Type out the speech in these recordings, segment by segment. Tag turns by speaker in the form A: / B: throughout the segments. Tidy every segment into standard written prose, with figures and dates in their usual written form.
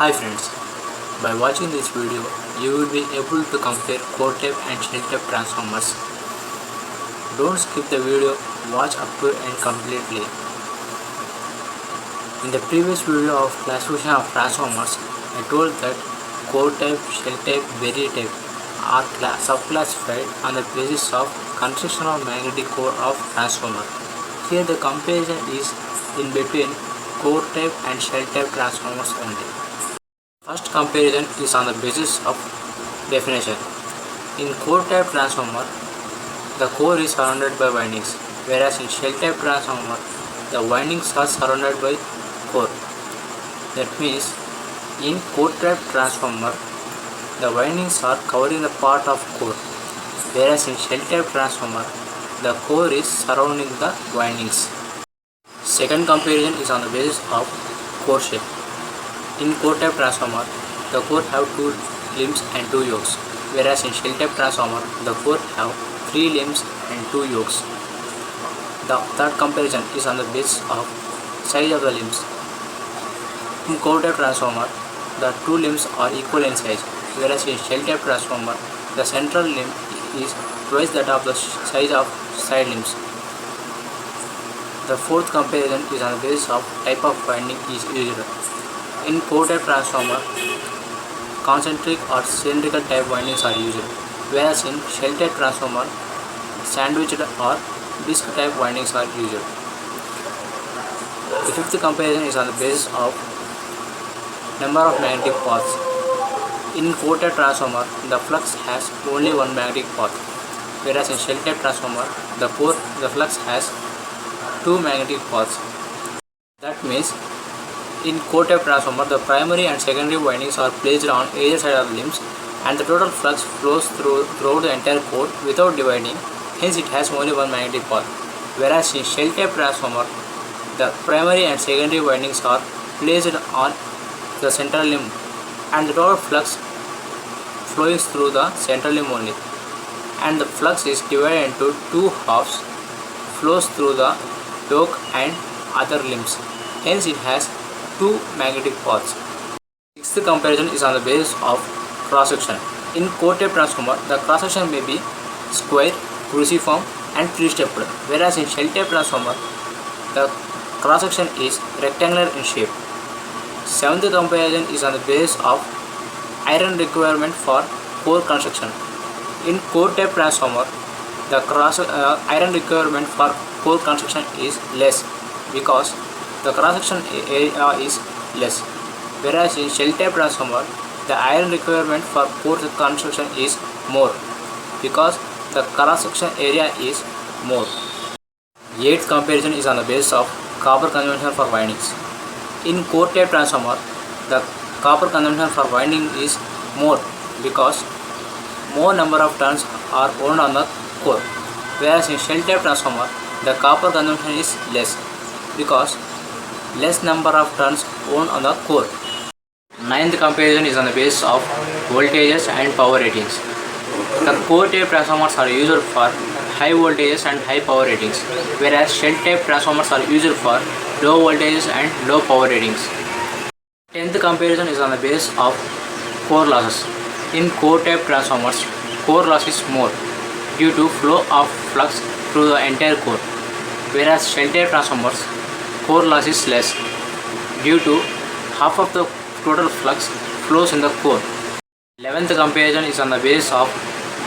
A: Hi friends, by watching this video, you will be able to compare core type and shell type transformers. Don't skip the video, watch up to end completely. In the previous video of classification of transformers, I told that core type, shell type, barrier type are subclassified on the basis of construction of magnetic core of transformer. Here the comparison is in between core type and shell type transformers only. First comparison is on the basis of definition. In core type transformer, the core is surrounded by windings, whereas in shell type transformer, the windings are surrounded by core. That means in core type transformer, the windings are covering the part of core, whereas in shell type transformer, the core is surrounding the windings. Second comparison is on the basis of core shape. In core type transformer, the core have 2 limbs and 2 yokes, whereas in shell type transformer, the core have 3 limbs and 2 yokes. The third comparison is on the basis of size of the limbs. In core type transformer, the 2 limbs are equal in size, whereas in shell type transformer, the central limb is twice that of the size of side limbs. The fourth comparison is on the basis of type of winding is used. In core type transformer, concentric or cylindrical type windings are used, whereas in shell type transformer, sandwiched or disc type windings are used. The fifth comparison is on the basis of number of magnetic paths. In core type transformer, the flux has only one magnetic path, whereas in shell type transformer, the flux has 2 magnetic paths. That means in core type transformer, the primary and secondary windings are placed on either side of the limbs, and the total flux flows throughout the entire core without dividing, hence it has only one magnetic path. Whereas in shell type transformer, the primary and secondary windings are placed on the central limb, and the total flux flows through the central limb only, and the flux is divided into 2 halves, flows through the yoke and other limbs, hence it has 2 magnetic paths. Sixth comparison is on the basis of cross section. In core type transformer, the cross section may be square, cruciform and 3-stepped, whereas in shell type transformer, the cross section is rectangular in shape. Seventh comparison is on the basis of iron requirement for core construction. In core type transformer, the iron requirement for core construction is less because the cross section area is less, whereas in shell type transformer, the iron requirement for core construction is more because the cross section area is more. Eighth comparison is on the basis of copper consumption for windings. In core type transformer, the copper consumption for winding is more because more number of turns are owned on the core, whereas in shell type transformer, the copper consumption is less because less number of turns owned on the core. Ninth comparison is on the basis of voltages and power ratings. The core type transformers are used for high voltages and high power ratings, whereas shell type transformers are used for low voltages and low power ratings. Tenth comparison is on the basis of core losses. In core type transformers, core loss is more due to flow of flux through the entire core, whereas shell type transformers, core loss is less due to half of the total flux flows in the core. 11th comparison is on the basis of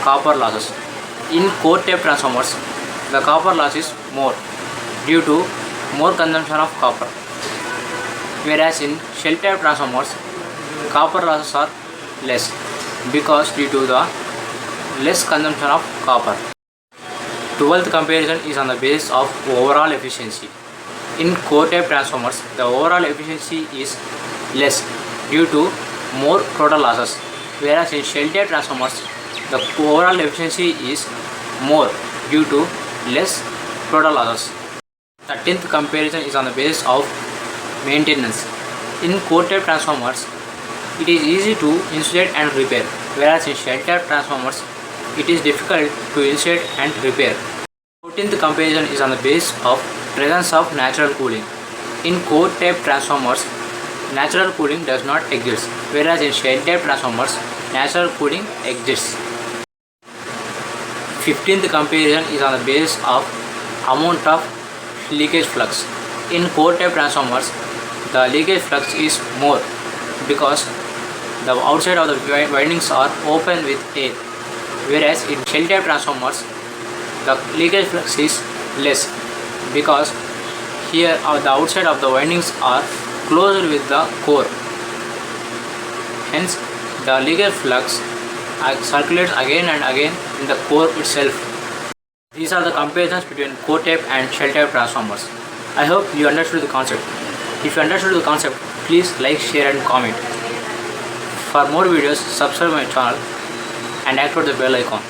A: copper losses. In core type transformers, the copper loss is more due to more consumption of copper, whereas in shell type transformers, copper losses are less because due to the less consumption of copper. 12th comparison is on the basis of overall efficiency. In core type transformers, the overall efficiency is less due to more total losses, whereas in shell type transformers, the overall efficiency is more due to less total losses. 13th comparison is on the basis of maintenance. In core type transformers, it is easy to insulate and repair, whereas in shell type transformers, it is difficult to insulate and repair. 14th comparison is on the basis of presence of natural cooling. In core type transformers, natural cooling does not exist, whereas in shell-type transformers, natural cooling exists. 15th comparison is on the basis of amount of leakage flux. In core-type transformers, the leakage flux is more because the outside of the windings are open with air, whereas in shell-type transformers, the leakage flux is less because here the outside of the windings are closed with the core. Hence, the leakage flux circulates again and again in the core itself. These are the comparisons between core type and shell type transformers. I hope you understood the concept. If you understood the concept, please like, share and comment. For more videos, subscribe my channel and activate the bell icon.